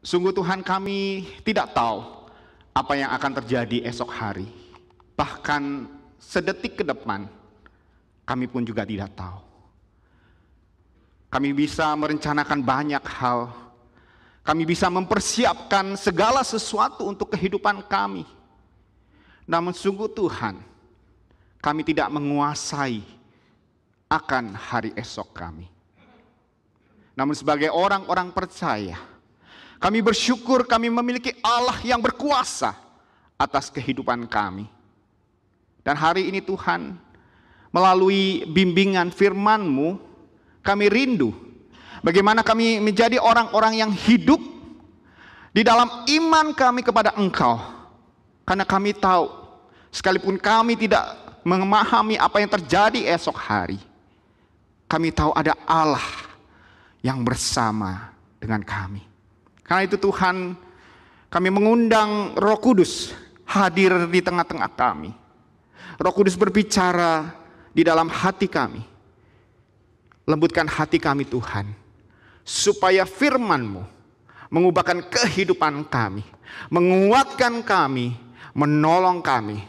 Sungguh Tuhan, kami tidak tahu apa yang akan terjadi esok hari. Bahkan sedetik ke depan, kami pun juga tidak tahu. Kami bisa merencanakan banyak hal. Kami bisa mempersiapkan segala sesuatu untuk kehidupan kami. Namun sungguh Tuhan, kami tidak menguasai akan hari esok kami. Namun sebagai orang-orang percaya, kami bersyukur kami memiliki Allah yang berkuasa atas kehidupan kami. Dan hari ini Tuhan, melalui bimbingan firman-Mu, kami rindu bagaimana kami menjadi orang-orang yang hidup di dalam iman kami kepada Engkau. Karena kami tahu, sekalipun kami tidak memahami apa yang terjadi esok hari, kami tahu ada Allah yang bersama dengan kami. Karena itu Tuhan, kami mengundang Roh Kudus hadir di tengah-tengah kami. Roh Kudus berbicara di dalam hati kami. Lembutkan hati kami Tuhan, supaya firman-Mu mengubahkan kehidupan kami, menguatkan kami, menolong kami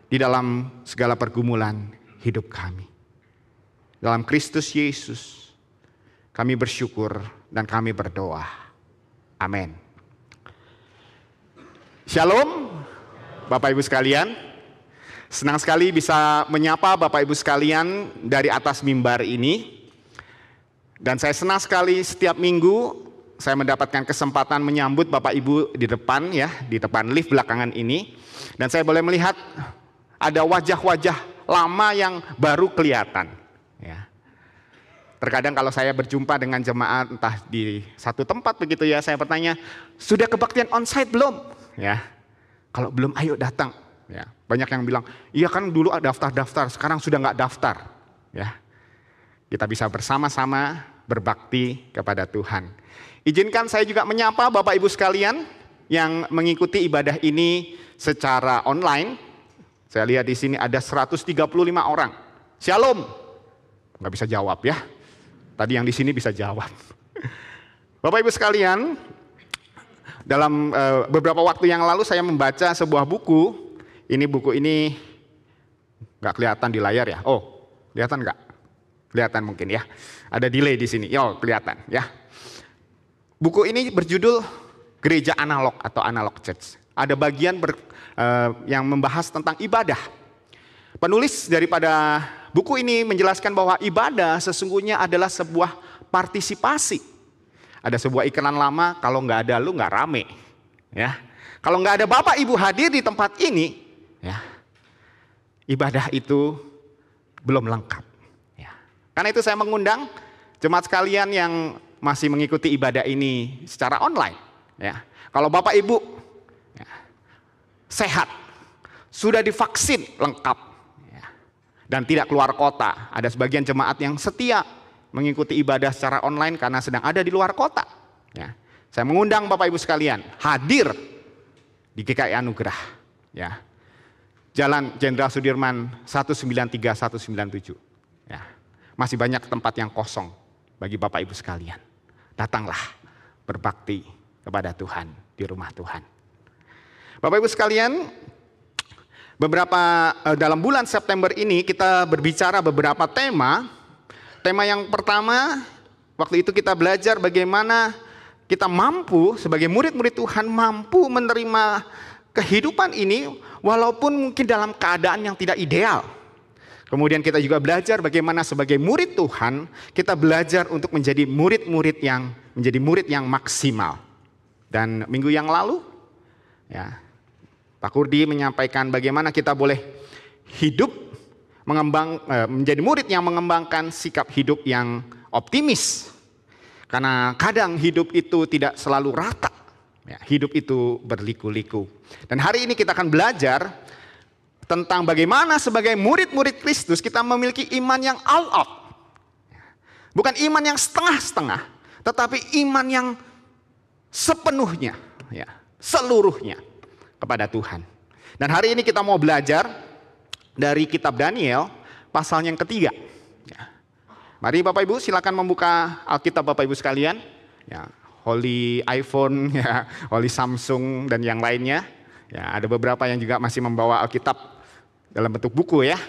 di dalam segala pergumulan hidup kami. Dalam Kristus Yesus, kami bersyukur dan kami berdoa. Amin. Shalom, Bapak Ibu sekalian. Senang sekali bisa menyapa Bapak Ibu sekalian dari atas mimbar ini. Dan saya senang sekali setiap minggu saya mendapatkan kesempatan menyambut Bapak Ibu di depan ya, di depan lift belakangan ini. Dan saya boleh melihat ada wajah-wajah lama yang baru kelihatan. Ya. Terkadang kalau saya berjumpa dengan jemaat entah di satu tempat begitu ya, saya bertanya, sudah kebaktian onsite belum? Ya, kalau belum ayo datang. Ya, banyak yang bilang, iya kan dulu ada daftar-daftar, sekarang sudah nggak daftar. Ya, kita bisa bersama-sama berbakti kepada Tuhan. Izinkan saya juga menyapa Bapak Ibu sekalian yang mengikuti ibadah ini secara online. Saya lihat di sini ada 135 orang. Shalom. Nggak bisa jawab ya. Tadi yang di sini bisa jawab. Bapak Ibu sekalian, dalam beberapa waktu yang lalu saya membaca sebuah buku. Buku ini nggak kelihatan di layar ya. Oh, kelihatan nggak? Kelihatan mungkin ya. Ada delay di sini. Yo, kelihatan ya. Buku ini berjudul Gereja Analog atau Analog Church. Ada bagian yang membahas tentang ibadah. Penulis daripada buku ini menjelaskan bahwa ibadah sesungguhnya adalah sebuah partisipasi. Ada sebuah iklan lama, kalau nggak ada lu nggak rame. Ya. Kalau nggak ada Bapak Ibu hadir di tempat ini, ya, ibadah itu belum lengkap. Ya. Karena itu saya mengundang jemaat sekalian yang masih mengikuti ibadah ini secara online. Ya. Kalau Bapak Ibu ya, sehat, sudah divaksin lengkap, dan tidak keluar kota. Ada sebagian jemaat yang setia mengikuti ibadah secara online karena sedang ada di luar kota. Ya. Saya mengundang Bapak Ibu sekalian hadir di GKI Anugerah. Ya. Jalan Jenderal Sudirman 193 197. Ya. Masih banyak tempat yang kosong bagi Bapak Ibu sekalian. Datanglah berbakti kepada Tuhan di rumah Tuhan. Bapak Ibu sekalian, dalam bulan September ini kita berbicara beberapa tema. Tema yang pertama, waktu itu kita belajar bagaimana kita mampu sebagai murid-murid Tuhan mampu menerima kehidupan ini walaupun mungkin dalam keadaan yang tidak ideal. Kemudian kita juga belajar bagaimana sebagai murid Tuhan kita belajar untuk menjadi murid yang maksimal. Dan minggu yang lalu ya, Pak Kurdi menyampaikan bagaimana kita boleh hidup menjadi murid yang mengembangkan sikap hidup yang optimis. Karena kadang hidup itu tidak selalu rata. Ya, hidup itu berliku-liku. Dan hari ini kita akan belajar tentang bagaimana sebagai murid-murid Kristus kita memiliki iman yang all out. Bukan iman yang setengah-setengah, tetapi iman yang sepenuhnya, ya, seluruhnya kepada Tuhan. Dan hari ini kita mau belajar dari kitab Daniel pasal yang ketiga. Ya. Mari Bapak Ibu silakan membuka Alkitab Bapak Ibu sekalian. Ya. Holy iPhone, ya, Holy Samsung dan yang lainnya. Ya, ada beberapa yang juga masih membawa Alkitab dalam bentuk buku ya.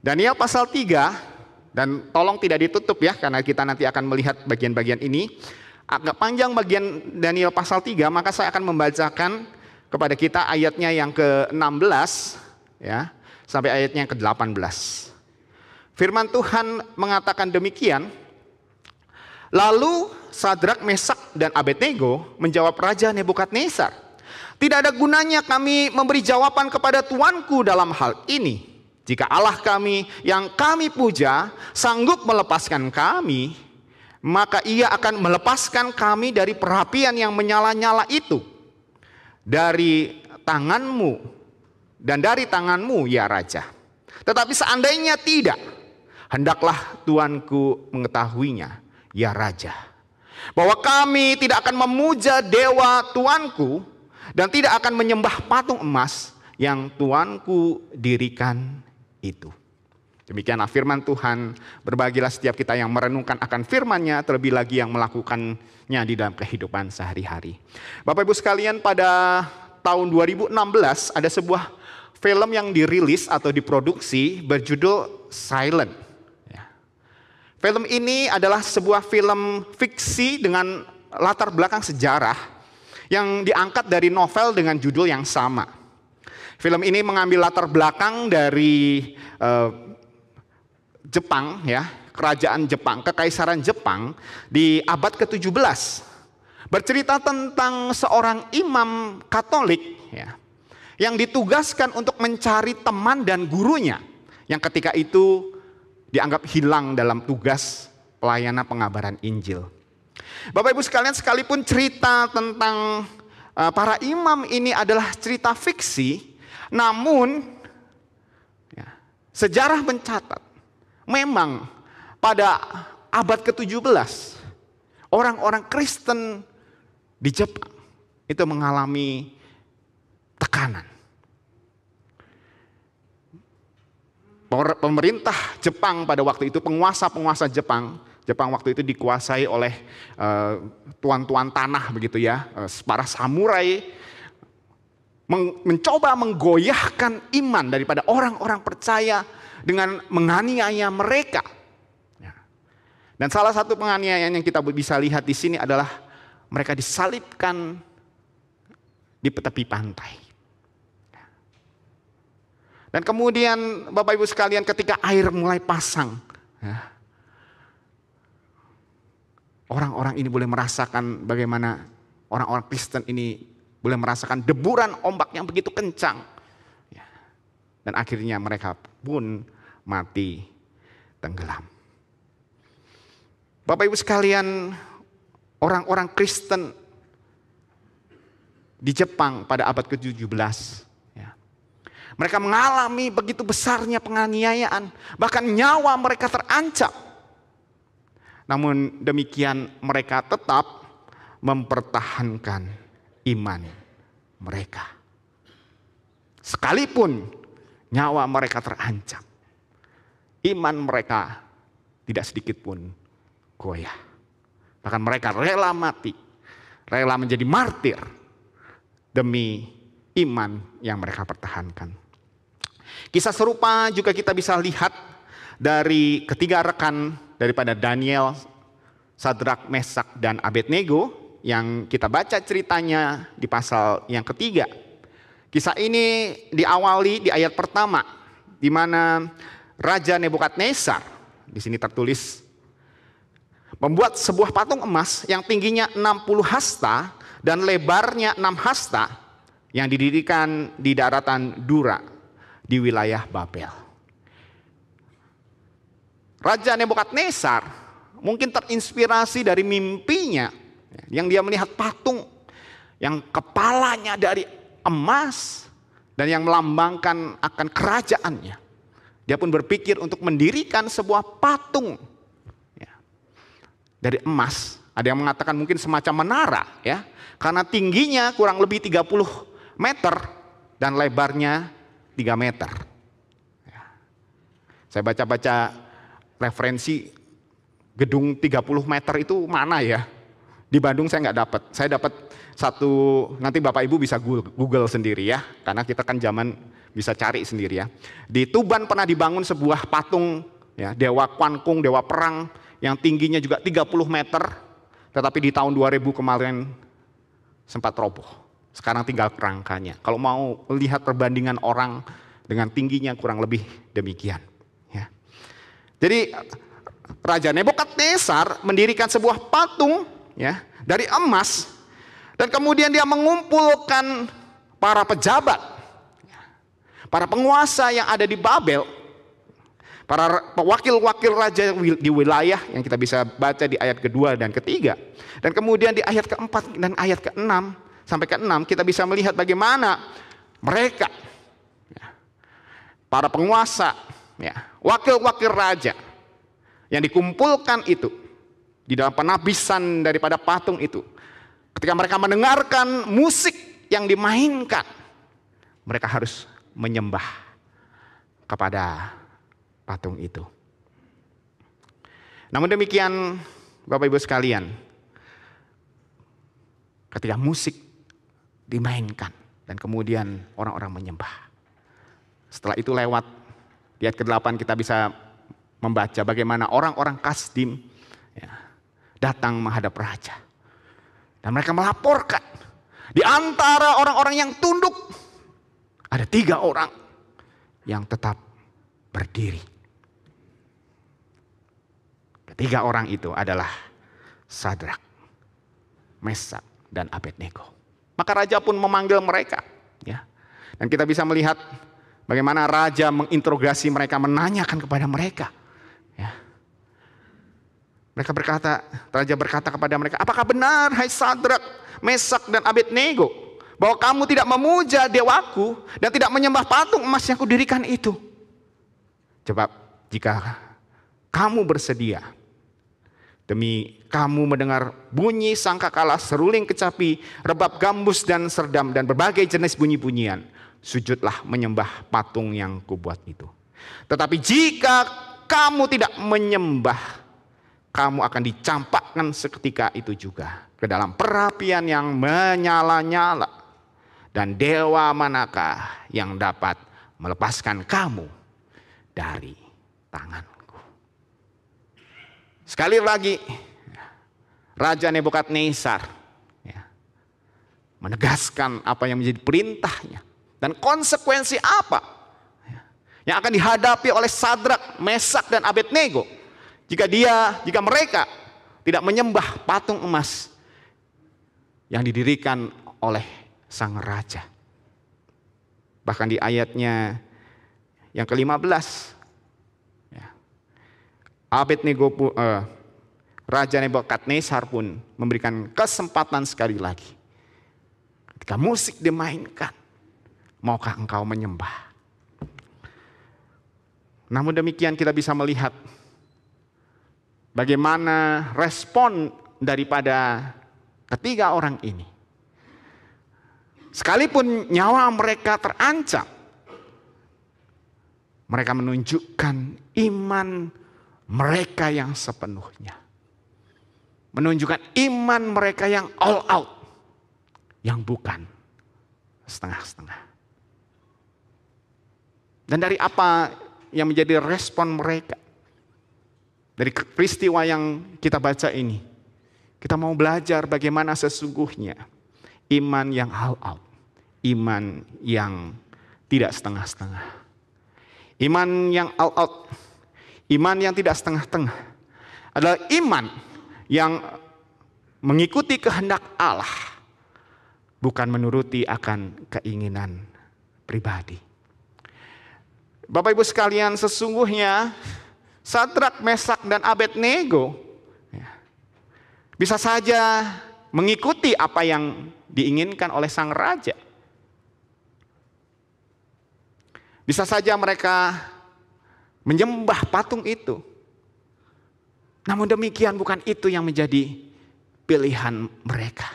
Daniel pasal 3, dan tolong tidak ditutup ya karena kita nanti akan melihat bagian-bagian ini. Agak panjang bagian Daniel pasal 3, maka saya akan membacakan kepada kita ayatnya yang ke-16 ya, sampai ayatnya yang ke-18. Firman Tuhan mengatakan demikian. Lalu Sadrak, Mesak, dan Abednego menjawab Raja Nebukadnezar, "Tidak ada gunanya kami memberi jawaban kepada tuanku dalam hal ini. Jika Allah kami yang kami puja sanggup melepaskan kami, maka ia akan melepaskan kami dari perapian yang menyala-nyala itu, dari tanganmu dan dari tanganmu ya Raja. Tetapi seandainya tidak, hendaklah tuanku mengetahuinya ya Raja, bahwa kami tidak akan memuja dewa tuanku dan tidak akan menyembah patung emas yang tuanku dirikan itu." Demikianlah firman Tuhan. Berbahagialah setiap kita yang merenungkan akan firman-Nya, terlebih lagi yang melakukannya di dalam kehidupan sehari-hari. Bapak Ibu sekalian, pada tahun 2016 ada sebuah film yang dirilis atau diproduksi berjudul Silent. Film ini adalah sebuah film fiksi dengan latar belakang sejarah yang diangkat dari novel dengan judul yang sama. Film ini mengambil latar belakang dari Jepang ya, kerajaan Jepang, kekaisaran Jepang di abad ke-17. Bercerita tentang seorang imam Katolik ya, yang ditugaskan untuk mencari teman dan gurunya yang ketika itu dianggap hilang dalam tugas pelayanan pengabaran Injil. Bapak Ibu sekalian, sekalipun cerita tentang para imam ini adalah cerita fiksi, namun ya, sejarah mencatat memang pada abad ke-17 orang-orang Kristen di Jepang itu mengalami tekanan. Pemerintah Jepang pada waktu itu, penguasa-penguasa Jepang waktu itu dikuasai oleh tuan-tuan tanah begitu ya, para samurai, mencoba menggoyahkan iman daripada orang-orang percaya dengan menganiaya mereka. Dan salah satu penganiayaan yang kita bisa lihat di sini adalah mereka disalibkan di tepi pantai. Dan kemudian Bapak Ibu sekalian, ketika air mulai pasang, orang-orang ini boleh merasakan bagaimana orang-orang Kristen ini boleh merasakan deburan ombak yang begitu kencang. Dan akhirnya mereka pun mati tenggelam. Bapak Ibu sekalian, orang-orang Kristen di Jepang pada abad ke-17, mereka mengalami begitu besarnya penganiayaan, bahkan nyawa mereka terancam. Namun demikian mereka tetap mempertahankan iman mereka. Sekalipun nyawa mereka terancam, iman mereka tidak sedikit pun goyah. Bahkan mereka rela mati, rela menjadi martir demi iman yang mereka pertahankan. Kisah serupa juga kita bisa lihat dari ketiga rekan daripada Daniel, Sadrak, Mesak, dan Abednego yang kita baca ceritanya di pasal yang ketiga. Kisah ini diawali di ayat pertama, di mana Raja Nebukadnezar, di sini tertulis, membuat sebuah patung emas yang tingginya 60 hasta dan lebarnya 6 hasta yang didirikan di daratan Dura di wilayah Babel. Raja Nebukadnezar mungkin terinspirasi dari mimpinya yang dia melihat patung yang kepalanya dari emas dan yang melambangkan akan kerajaannya. Dia pun berpikir untuk mendirikan sebuah patung dari emas. Ada yang mengatakan mungkin semacam menara ya, karena tingginya kurang lebih 30 meter dan lebarnya 3 meter. Saya baca-baca referensi gedung 30 meter itu mana ya? Di Bandung saya nggak dapat. Saya dapat satu, nanti Bapak Ibu bisa Google sendiri ya, karena kita kan zaman bisa cari sendiri ya. Di Tuban pernah dibangun sebuah patung ya, Dewa Kwan Kung, Dewa Perang yang tingginya juga 30 meter, tetapi di tahun 2000 kemarin sempat roboh. Sekarang tinggal kerangkanya. Kalau mau lihat perbandingan orang dengan tingginya kurang lebih demikian. Ya. Jadi Raja Nebukadnezar mendirikan sebuah patung ya dari emas, dan kemudian dia mengumpulkan para pejabat, para penguasa yang ada di Babel, para wakil-wakil raja di wilayah yang kita bisa baca di ayat kedua dan ketiga, dan kemudian di ayat keempat dan ayat keenam sampai keenam kita bisa melihat bagaimana mereka, para penguasa, wakil-wakil raja yang dikumpulkan itu di dalam penabisan daripada patung itu. Ketika mereka mendengarkan musik yang dimainkan, mereka harus menyembah kepada patung itu. Namun demikian Bapak Ibu sekalian, ketika musik dimainkan dan kemudian orang-orang menyembah, setelah itu lewat di ayat ke-8 kita bisa membaca bagaimana orang-orang Kasdim datang menghadap raja. Dan mereka melaporkan, di antara orang-orang yang tunduk, ada 3 orang yang tetap berdiri. Ketiga orang itu adalah Sadrak, Mesak, dan Abednego. Maka raja pun memanggil mereka. Ya. Dan kita bisa melihat bagaimana raja menginterogasi mereka, menanyakan kepada mereka. Ya. Raja berkata kepada mereka, apakah benar hai Sadrak, Mesak, dan Abednego, bahwa kamu tidak memuja dewaku dan tidak menyembah patung emas yang kudirikan itu? Coba jika kamu bersedia, demi kamu mendengar bunyi sangkakala, seruling kecapi, rebab gambus dan serdam, dan berbagai jenis bunyi-bunyian, sujudlah menyembah patung yang kubuat itu. Tetapi jika kamu tidak menyembah, kamu akan dicampakkan seketika itu juga ke dalam perapian yang menyala-nyala. Dan dewa manakah yang dapat melepaskan kamu dari tanganku? Sekali lagi, Raja Nebukadnezar menegaskan apa yang menjadi perintahnya dan konsekuensi apa yang akan dihadapi oleh Sadrak, Mesak, dan Abednego jika mereka tidak menyembah patung emas yang didirikan oleh sang raja. Bahkan di ayatnya yang ke-15, Raja Nebukadnezar pun memberikan kesempatan sekali lagi. Ketika musik dimainkan, maukah engkau menyembah? Namun demikian kita bisa melihat bagaimana respon daripada ketiga orang ini. Sekalipun nyawa mereka terancam, mereka menunjukkan iman mereka yang sepenuhnya. Menunjukkan iman mereka yang all out. Yang bukan setengah-setengah. Dan dari apa yang menjadi respon mereka? Dari peristiwa yang kita baca ini, kita mau belajar bagaimana sesungguhnya iman yang all out. Iman yang tidak setengah-setengah. Iman yang all out, iman yang tidak setengah-setengah adalah iman yang mengikuti kehendak Allah, bukan menuruti akan keinginan pribadi. Bapak Ibu sekalian, sesungguhnya Sadrak, Mesak, dan Abednego bisa saja mengikuti apa yang diinginkan oleh sang raja. Bisa saja mereka menyembah patung itu. Namun demikian bukan itu yang menjadi pilihan mereka.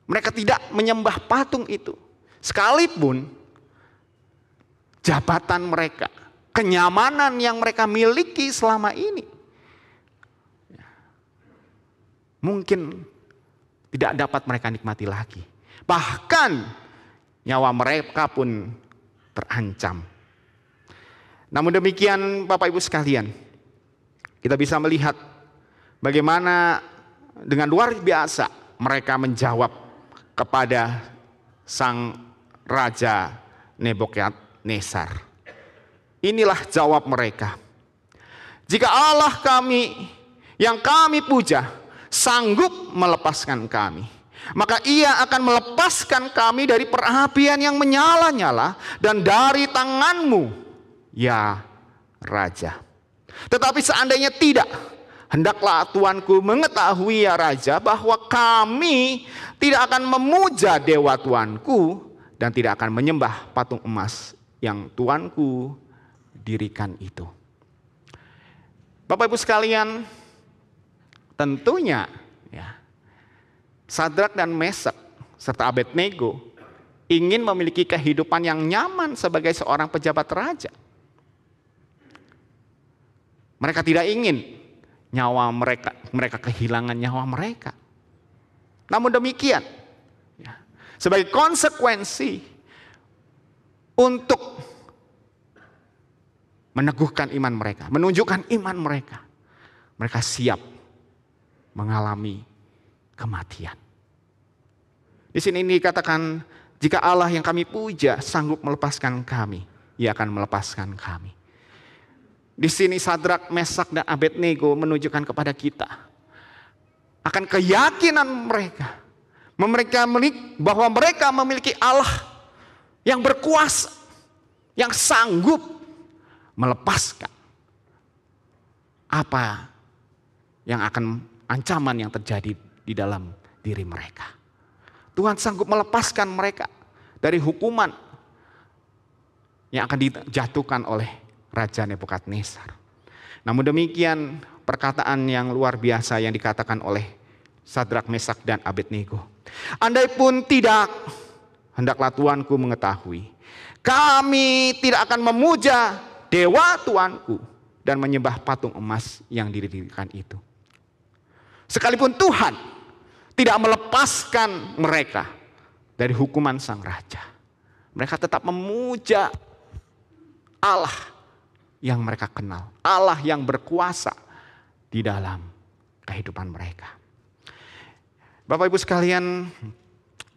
Mereka tidak menyembah patung itu. Sekalipun jabatan mereka, kenyamanan yang mereka miliki selama ini mungkin tidak dapat mereka nikmati lagi. Bahkan nyawa mereka pun terancam. Namun demikian Bapak Ibu sekalian, kita bisa melihat bagaimana dengan luar biasa mereka menjawab kepada sang Raja Nebukadnezar. Inilah jawab mereka. Jika Allah kami yang kami puja sanggup melepaskan kami, maka Ia akan melepaskan kami dari perapian yang menyala-nyala dan dari tanganmu, ya Raja. Tetapi seandainya tidak, hendaklah tuanku mengetahui ya Raja, bahwa kami tidak akan memuja dewa tuanku dan tidak akan menyembah patung emas yang tuanku dirikan itu. Bapak Ibu sekalian, tentunya ya, Sadrak dan Mesak serta Abednego ingin memiliki kehidupan yang nyaman sebagai seorang pejabat raja. Mereka tidak ingin nyawa mereka kehilangan nyawa mereka. Namun demikian, ya, sebagai konsekuensi untuk meneguhkan iman mereka, menunjukkan iman mereka, mereka siap mengalami kematian. Di sini dikatakan, jika Allah yang kami puja sanggup melepaskan kami, Ia akan melepaskan kami. Di sini Sadrak, Mesak, dan Abednego menunjukkan kepada kita akan keyakinan mereka, bahwa mereka memiliki Allah yang berkuasa, yang sanggup melepaskan apa yang akan ancaman yang terjadi di dalam diri mereka. Tuhan sanggup melepaskan mereka dari hukuman yang akan dijatuhkan oleh Raja Nebukadnezar. Namun demikian perkataan yang luar biasa yang dikatakan oleh Sadrak, Mesak, dan Abednego. Andai pun tidak, hendaklah tuanku mengetahui, kami tidak akan memuja dewa tuanku dan menyembah patung emas yang didirikan itu. Sekalipun Tuhan tidak melepaskan mereka dari hukuman sang raja, mereka tetap memuja Allah yang mereka kenal, Allah yang berkuasa di dalam kehidupan mereka. Bapak Ibu sekalian,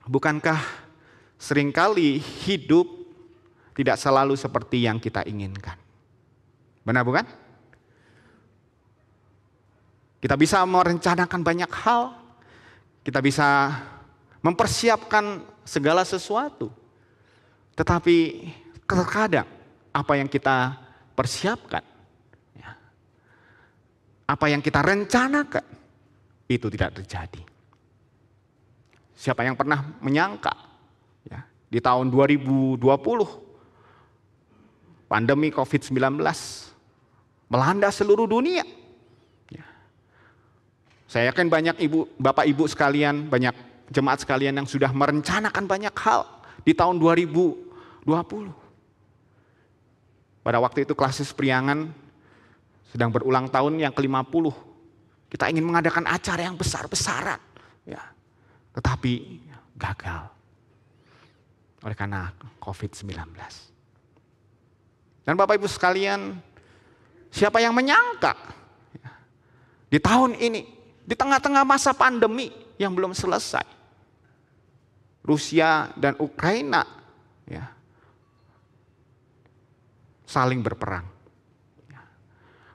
bukankah seringkali hidup tidak selalu seperti yang kita inginkan? Benar bukan? Kita bisa merencanakan banyak hal, kita bisa mempersiapkan segala sesuatu. Tetapi terkadang apa yang kita persiapkan, apa yang kita rencanakan, itu tidak terjadi. Siapa yang pernah menyangka ya, di tahun 2020 pandemi COVID-19 melanda seluruh dunia. Ya. Saya yakin banyak bapak ibu sekalian, banyak jemaat sekalian yang sudah merencanakan banyak hal di tahun 2020. Pada waktu itu Klasis Priangan sedang berulang tahun yang ke-50. Kita ingin mengadakan acara yang besar-besaran. Ya. Tetapi gagal oleh karena COVID-19. Dan Bapak Ibu sekalian, siapa yang menyangka di tahun ini, di tengah-tengah masa pandemi yang belum selesai, Rusia dan Ukraina ya, saling berperang.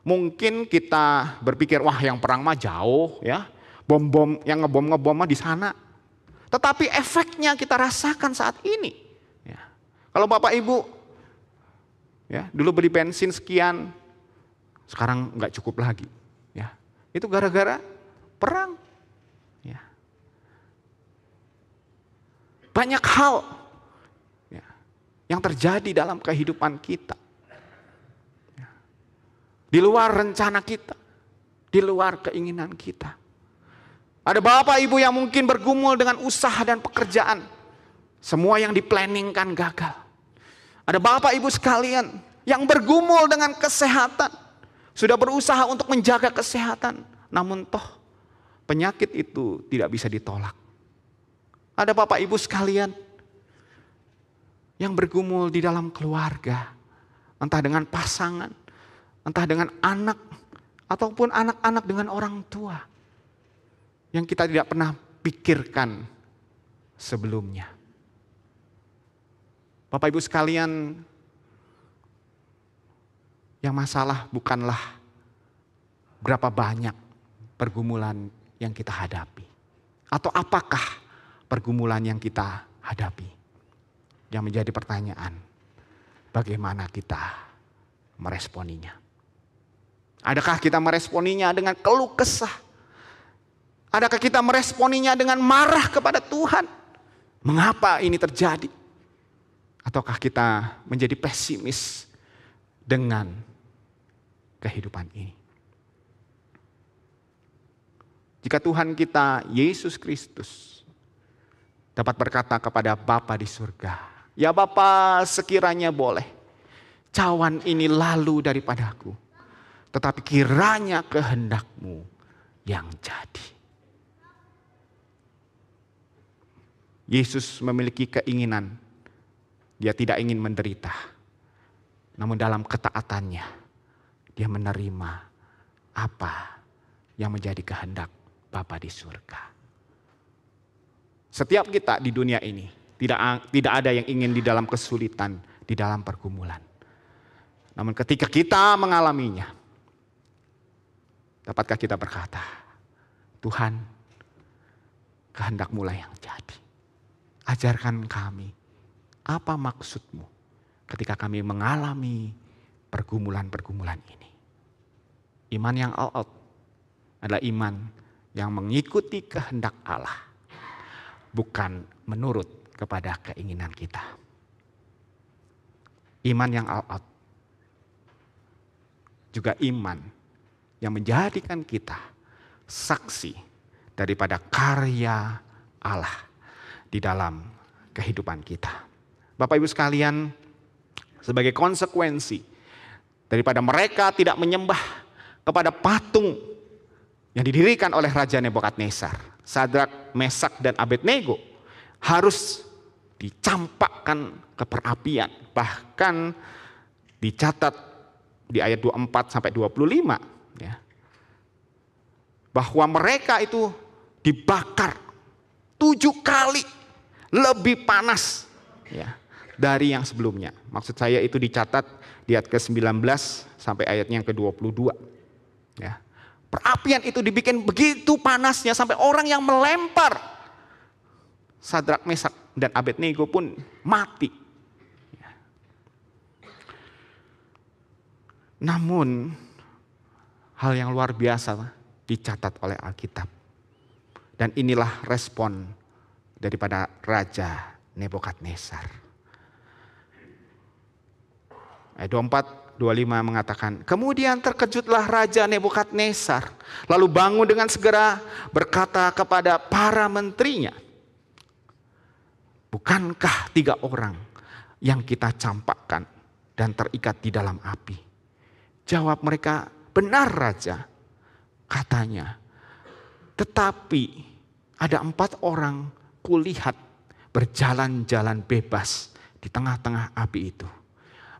Mungkin kita berpikir, wah yang perang mah jauh ya, bom-bom yang ngebom mah di sana. Tetapi efeknya kita rasakan saat ini. Ya. Kalau Bapak Ibu ya, dulu beli bensin sekian, sekarang nggak cukup lagi. Ya. Itu gara-gara perang. Ya. Banyak hal ya, yang terjadi dalam kehidupan kita. Ya. Di luar rencana kita, di luar keinginan kita. Ada bapak ibu yang mungkin bergumul dengan usaha dan pekerjaan. Semua yang diplanningkan gagal. Ada bapak ibu sekalian yang bergumul dengan kesehatan. Sudah berusaha untuk menjaga kesehatan. Namun toh penyakit itu tidak bisa ditolak. Ada Bapak Ibu sekalian yang bergumul di dalam keluarga, entah dengan pasangan, entah dengan anak, ataupun anak-anak dengan orang tua, yang kita tidak pernah pikirkan sebelumnya. Bapak Ibu sekalian, yang masalah bukanlah berapa banyak pergumulan yang kita hadapi, atau apakah pergumulan yang kita hadapi. Yang menjadi pertanyaan, bagaimana kita meresponinya? Adakah kita meresponinya dengan keluh kesah? Adakah kita meresponinya dengan marah kepada Tuhan? Mengapa ini terjadi? Ataukah kita menjadi pesimis dengan kehidupan ini? Jika Tuhan kita, Yesus Kristus, dapat berkata kepada Bapa di surga, "Ya Bapa, sekiranya boleh, cawan ini lalu daripadaku, tetapi kiranya kehendak-Mu yang jadi." Yesus memiliki keinginan, Dia tidak ingin menderita. Namun dalam ketaatannya, Dia menerima apa yang menjadi kehendak Bapa di surga. Setiap kita di dunia ini, tidak ada yang ingin di dalam kesulitan, di dalam pergumulan. Namun ketika kita mengalaminya, dapatkah kita berkata, "Tuhan, kehendak-Mu lah yang jadi. Ajarkan kami apa maksud-Mu ketika kami mengalami pergumulan-pergumulan ini." Iman yang all out adalah iman yang mengikuti kehendak Allah, bukan menurut kepada keinginan kita. Iman yang all out juga iman yang menjadikan kita saksi daripada karya Allah di dalam kehidupan kita. Bapak Ibu sekalian, sebagai konsekuensi daripada mereka tidak menyembah kepada patung yang didirikan oleh Raja Nebukadnezar, Sadrak, Mesak, dan Abednego harus dicampakkan ke perapian. Bahkan dicatat di ayat 24 sampai 25 ya, bahwa mereka itu dibakar 7 kali lebih panas ya, dari yang sebelumnya. Maksud saya itu dicatat di ayat ke-19 sampai ayatnya yang ke-22 ya. Perapian itu dibikin begitu panasnya sampai orang yang melempar Sadrak, Mesak, dan Abednego pun mati. Namun hal yang luar biasa dicatat oleh Alkitab. Dan inilah respon daripada Raja Nebukadnezar. Ayat 24-25 mengatakan, "Kemudian terkejutlah Raja Nebukadnezar, lalu bangun dengan segera berkata kepada para menterinya, 'Bukankah 3 orang yang kita campakkan dan terikat di dalam api?' Jawab mereka, 'Benar Raja.' Katanya, 'Tetapi ada 4 orang kulihat berjalan-jalan bebas di tengah-tengah api itu.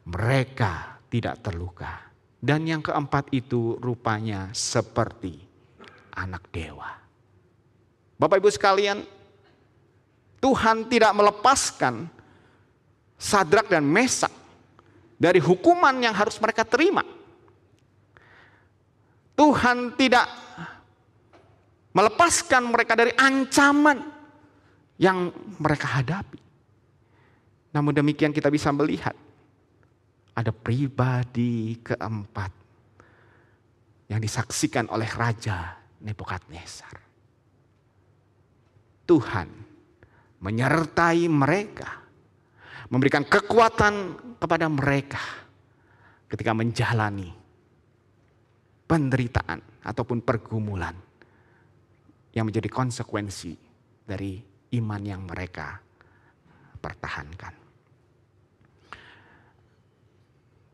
Mereka tidak terluka. Dan yang keempat itu rupanya seperti anak dewa.'" Bapak Ibu sekalian, Tuhan tidak melepaskan Sadrak dan Mesak dari hukuman yang harus mereka terima. Tuhan tidak melepaskan mereka dari ancaman yang mereka hadapi. Namun demikian kita bisa melihat ada pribadi keempat yang disaksikan oleh Raja Nebukadnezar. Tuhan menyertai mereka, memberikan kekuatan kepada mereka ketika menjalani penderitaan ataupun pergumulan yang menjadi konsekuensi dari iman yang mereka pertahankan.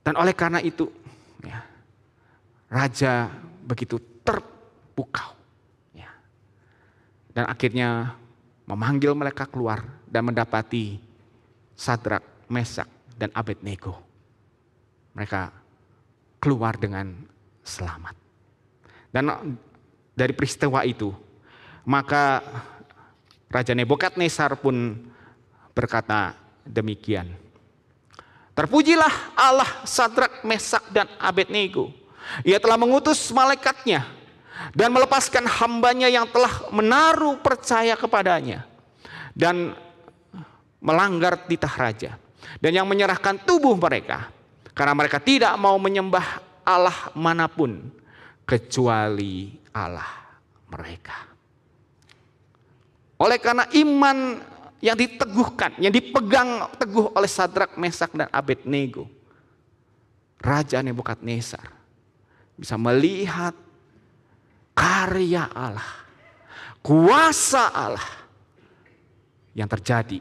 Dan oleh karena itu, ya, Raja begitu terpukau. Ya. Dan akhirnya memanggil mereka keluar dan mendapati Sadrak, Mesak, dan Abednego. Mereka keluar dengan selamat. Dan dari peristiwa itu, maka Raja Nebukadnezar pun berkata demikian. Terpujilah Allah Sadrak, Mesak, dan Abednego. Ia telah mengutus malaikatnya dan melepaskan hambanya yang telah menaruh percaya kepadanya dan melanggar titah raja, dan yang menyerahkan tubuh mereka karena mereka tidak mau menyembah Allah manapun kecuali Allah mereka. Oleh karena iman yang diteguhkan, yang dipegang teguh oleh Sadrak, Mesak, dan Abednego, Raja Nebukadnezar bisa melihat karya Allah, kuasa Allah yang terjadi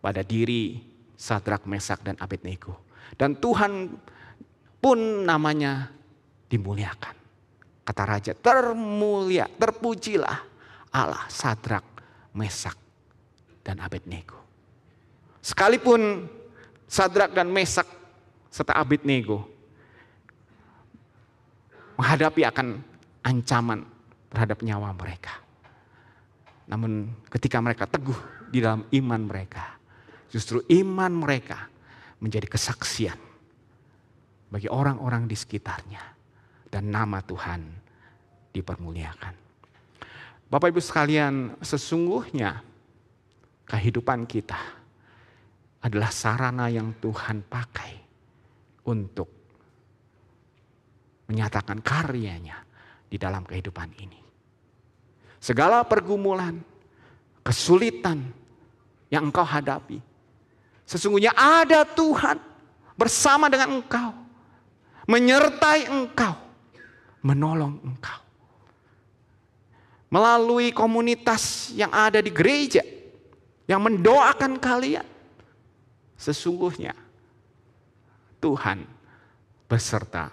pada diri Sadrak, Mesak, dan Abednego. Dan Tuhan pun namanya dimuliakan. Kata raja, terpujilah Allah Sadrak, Mesak, dan Abednego. Sekalipun Sadrak dan Mesak serta Abednego menghadapi akan ancaman terhadap nyawa mereka, namun ketika mereka teguh di dalam iman mereka, justru iman mereka menjadi kesaksian bagi orang-orang di sekitarnya, dan nama Tuhan dipermuliakan. Bapak Ibu sekalian, sesungguhnya kehidupan kita adalah sarana yang Tuhan pakai untuk menyatakan karyanya di dalam kehidupan ini. Segala pergumulan, kesulitan yang engkau hadapi, sesungguhnya ada Tuhan bersama dengan engkau, menyertai engkau, menolong engkau. Melalui komunitas yang ada di gereja, yang mendoakan kalian, sesungguhnya Tuhan beserta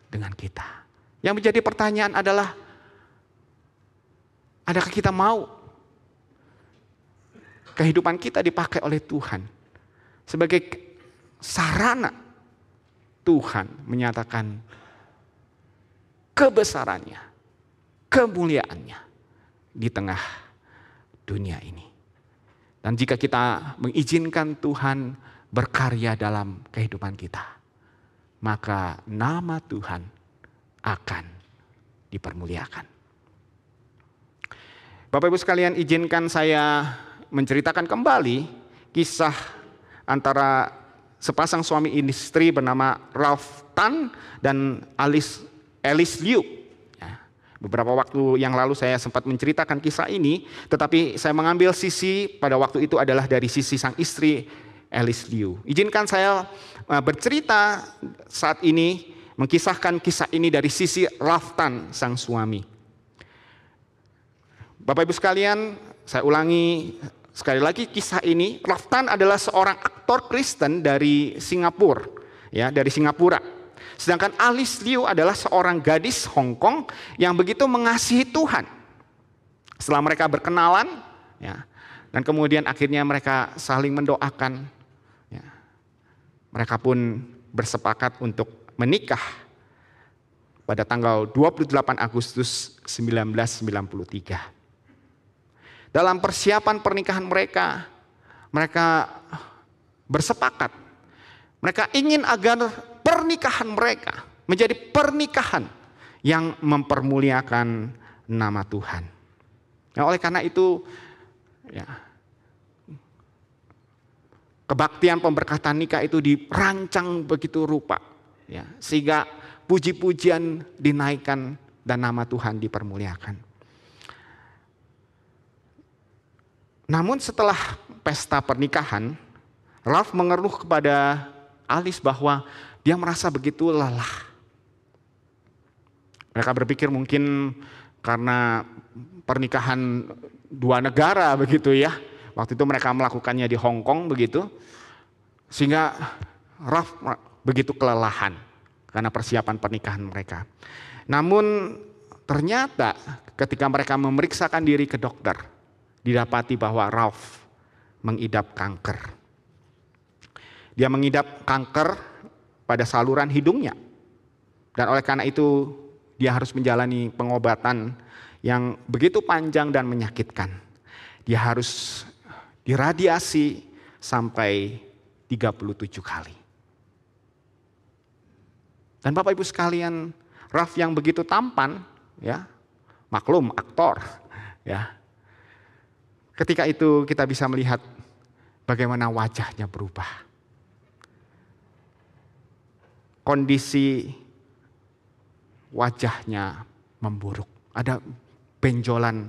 dengan kita. Yang menjadi pertanyaan adalah, adakah kita mau kehidupan kita dipakai oleh Tuhan sebagai sarana Tuhan menyatakan kebesarannya, kemuliaannya di tengah dunia ini. Dan jika kita mengizinkan Tuhan berkarya dalam kehidupan kita, maka nama Tuhan akan dipermuliakan. Bapak Ibu sekalian, izinkan saya menceritakan kembali kisah antara sepasang suami istri bernama Ralph Tan dan Alice Liu. Beberapa waktu yang lalu saya sempat menceritakan kisah ini, tetapi saya mengambil sisi pada waktu itu adalah dari sisi sang istri Alice Liu. Izinkan saya bercerita saat ini, mengkisahkan kisah ini dari sisi Ralph Tan, sang suami. Bapak Ibu sekalian, saya ulangi sekali lagi kisah ini. Ralph Tan adalah seorang aktor Kristen dari Singapura, ya, dari Singapura. Sedangkan Alice Liu adalah seorang gadis Hong Kong yang begitu mengasihi Tuhan. Setelah mereka berkenalan, ya, dan kemudian akhirnya mereka saling mendoakan, ya, mereka pun bersepakat untuk menikah pada tanggal 28 Agustus 1993. Dalam persiapan pernikahan mereka bersepakat, mereka ingin agar pernikahan mereka menjadi pernikahan yang mempermuliakan nama Tuhan. Nah, oleh karena itu, ya, kebaktian pemberkatan nikah itu dirancang begitu rupa, ya, sehingga puji-pujian dinaikkan dan nama Tuhan dipermuliakan. Namun setelah pesta pernikahan, Ralph mengeluh kepada Alice bahwa dia merasa begitu lelah. Mereka berpikir mungkin karena pernikahan dua negara begitu ya. Waktu itu mereka melakukannya di Hong Kong begitu. Sehingga Ralph begitu kelelahan karena persiapan pernikahan mereka. Namun Ternyata ketika mereka memeriksakan diri ke dokter, didapati bahwa Ralph mengidap kanker. Dia mengidap kanker pada saluran hidungnya. Dan oleh karena itu dia harus menjalani pengobatan yang begitu panjang dan menyakitkan. Dia harus diradiasi sampai 37 kali. Dan Bapak Ibu sekalian, Ralph yang begitu tampan, ya, maklum aktor, ya. Ketika itu kita bisa melihat bagaimana wajahnya berubah. Kondisi wajahnya memburuk. Ada benjolan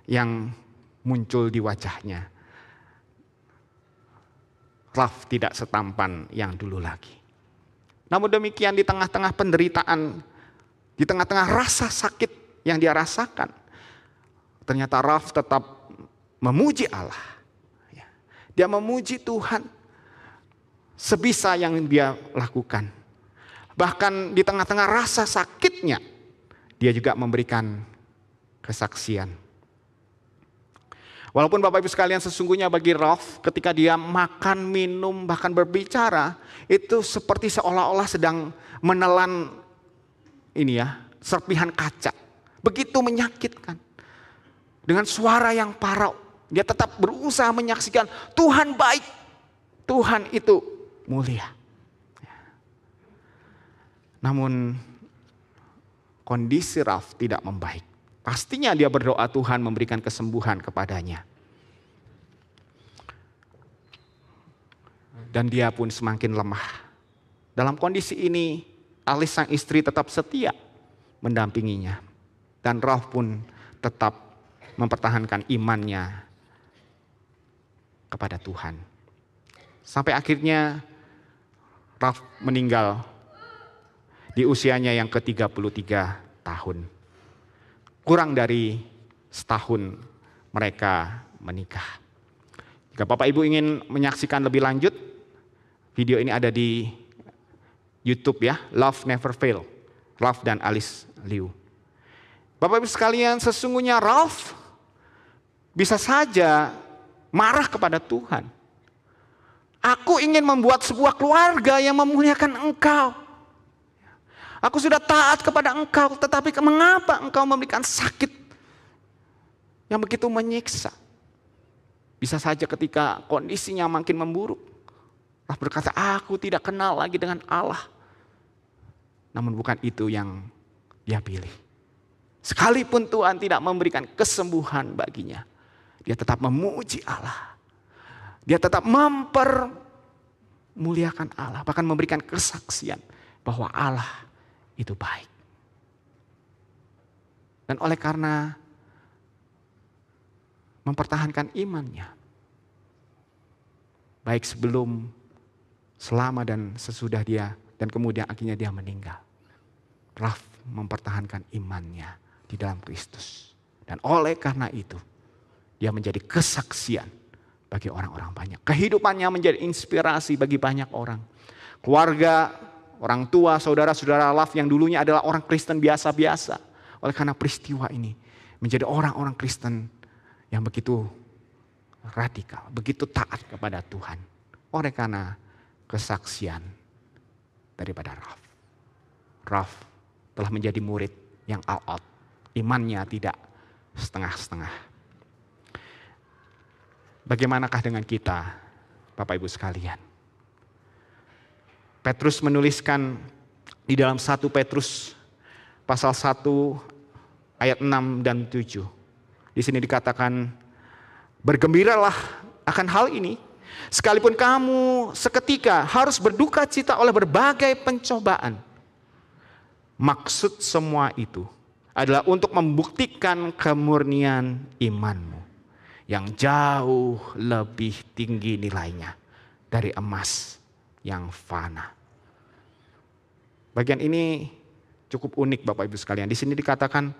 yang muncul di wajahnya. Ralph tidak setampan yang dulu lagi. Namun demikian di tengah-tengah penderitaan, di tengah-tengah rasa sakit yang dia rasakan, ternyata Ralph tetap memuji Allah. Dia memuji Tuhan sebisa yang dia lakukan. Bahkan di tengah-tengah rasa sakitnya, dia juga memberikan kesaksian. Walaupun Bapak Ibu sekalian sesungguhnya bagi Ralph ketika dia makan, minum, bahkan berbicara, itu seperti seolah-olah sedang menelan serpihan kaca. Begitu menyakitkan. Dengan suara yang parau, dia tetap berusaha menyaksikan Tuhan baik, Tuhan itu mulia. Namun kondisi Ralph tidak membaik. Pastinya dia berdoa Tuhan memberikan kesembuhan kepadanya. Dan dia pun semakin lemah. Dalam kondisi ini, Alice sang istri tetap setia mendampinginya. Dan Ralph pun tetap mempertahankan imannya kepada Tuhan. Sampai akhirnya Ralph meninggal di usianya yang ke-33 tahun. Kurang dari setahun mereka menikah. Jika Bapak Ibu ingin menyaksikan lebih lanjut, video ini ada di YouTube ya, Love Never Fail, Ralph dan Alice Liu. Bapak Ibu sekalian, sesungguhnya Ralph bisa saja marah kepada Tuhan. Aku ingin membuat sebuah keluarga yang memuliakan Engkau. Aku sudah taat kepada Engkau, tetapi mengapa Engkau memberikan sakit yang begitu menyiksa? Bisa saja ketika kondisinya makin memburuk, Allah berkata, aku tidak kenal lagi dengan Allah. Namun bukan itu yang dia pilih. Sekalipun Tuhan tidak memberikan kesembuhan baginya, dia tetap memuji Allah. Dia tetap mempermuliakan Allah, bahkan memberikan kesaksian bahwa Allah itu baik. Dan oleh karena mempertahankan imannya, baik sebelum, selama dan sesudah dia, dan kemudian akhirnya dia meninggal, Ralph mempertahankan imannya di dalam Kristus. Dan oleh karena itu, dia menjadi kesaksian bagi orang-orang banyak. Kehidupannya menjadi inspirasi bagi banyak orang. Keluarga, orang tua, saudara-saudara Ralph yang dulunya adalah orang Kristen biasa-biasa. Oleh karena peristiwa ini menjadi orang-orang Kristen yang begitu radikal, begitu taat kepada Tuhan. Oleh karena kesaksian daripada Ralph. Ralph telah menjadi murid yang all out. Imannya tidak setengah-setengah. Bagaimanakah dengan kita, Bapak Ibu sekalian? Petrus menuliskan di dalam 1 Petrus pasal 1 ayat 6 dan 7. Di sini dikatakan, bergembiralah akan hal ini, sekalipun kamu seketika harus berduka cita oleh berbagai pencobaan. Maksud semua itu adalah untuk membuktikan kemurnian imanmu yang jauh lebih tinggi nilainya dari emas yang fana. Bagian ini cukup unik Bapak Ibu sekalian. Di sini dikatakan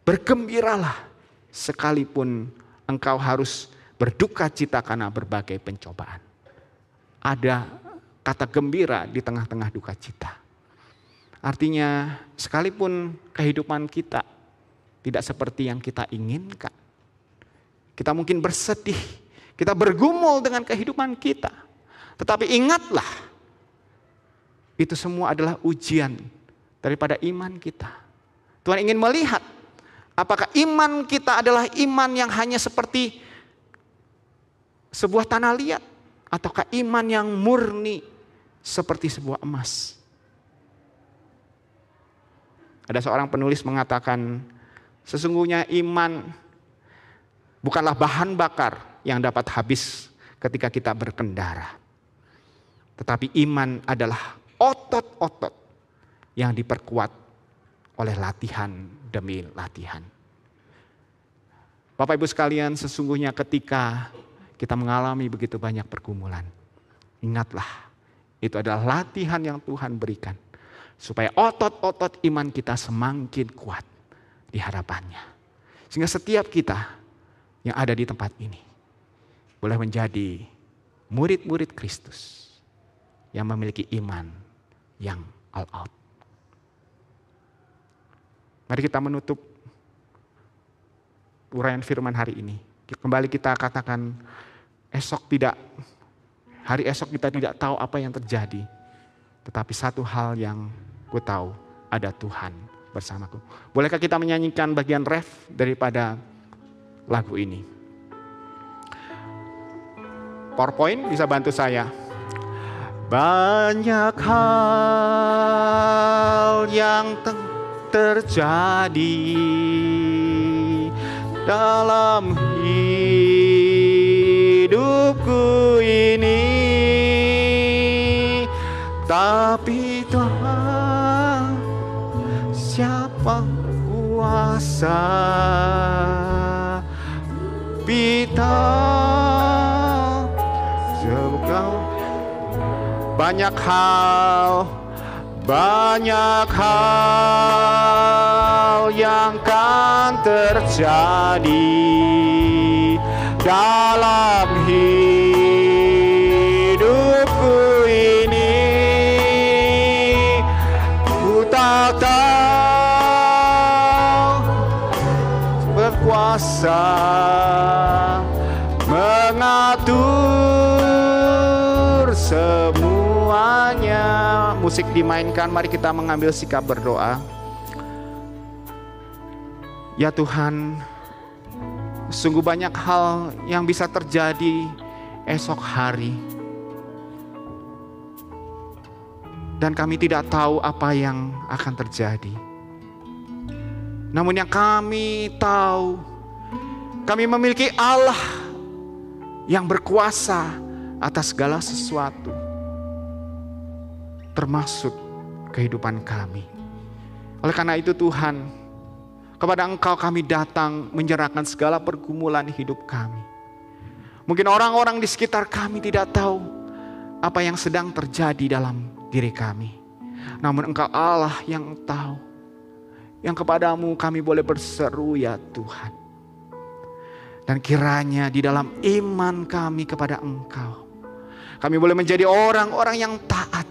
bergembiralah sekalipun engkau harus berduka cita karena berbagai pencobaan. Ada kata gembira di tengah-tengah duka cita. Artinya sekalipun kehidupan kita tidak seperti yang kita inginkan. Kita mungkin bersedih, kita bergumul dengan kehidupan kita. Tetapi ingatlah, itu semua adalah ujian daripada iman kita. Tuhan ingin melihat apakah iman kita adalah iman yang hanya seperti sebuah tanah liat, ataukah iman yang murni seperti sebuah emas. Ada seorang penulis mengatakan, sesungguhnya iman bukanlah bahan bakar yang dapat habis ketika kita berkendara. Tetapi iman adalah otot-otot yang diperkuat oleh latihan demi latihan. Bapak Ibu sekalian, sesungguhnya ketika kita mengalami begitu banyak pergumulan, ingatlah, itu adalah latihan yang Tuhan berikan supaya otot-otot iman kita semakin kuat di hadapannya. Sehingga setiap kita yang ada di tempat ini boleh menjadi murid-murid Kristus yang memiliki iman yang all out. Mari kita menutup uraian firman hari ini. Kembali kita katakan, hari esok kita tidak tahu apa yang terjadi. Tetapi satu hal yang ku tahu, ada Tuhan bersamaku. Bolehkah kita menyanyikan bagian ref daripada lagu ini? PowerPoint bisa bantu saya. Banyak hal yang terjadi dalam hidupku ini, tapi Tuhan siapa kuasa kita sebab banyak hal yang kan terjadi dalam hidupku ini. Ku tak tahu berkuasa mengatur semuanya. Musik dimainkan, mari kita mengambil sikap berdoa. Ya Tuhan, sungguh banyak hal yang bisa terjadi esok hari. Dan kami tidak tahu apa yang akan terjadi. Namun yang kami tahu, kami memiliki Allah yang berkuasa atas segala sesuatu, termasuk kehidupan kami. Oleh karena itu Tuhan, kepada Engkau kami datang menyerahkan segala pergumulan hidup kami. Mungkin orang-orang di sekitar kami tidak tahu apa yang sedang terjadi dalam diri kami. Namun Engkau Allah yang tahu. Yang kepadamu kami boleh berseru, ya Tuhan. Dan kiranya di dalam iman kami kepada Engkau, kami boleh menjadi orang-orang yang taat,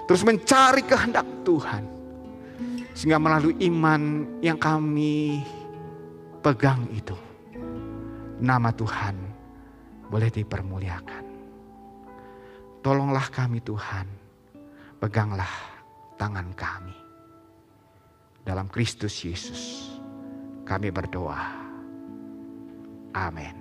terus mencari kehendak Tuhan. Sehingga melalui iman yang kami pegang itu, nama Tuhan boleh dipermuliakan. Tolonglah kami Tuhan, peganglah tangan kami. Dalam Kristus Yesus kami berdoa. Amin.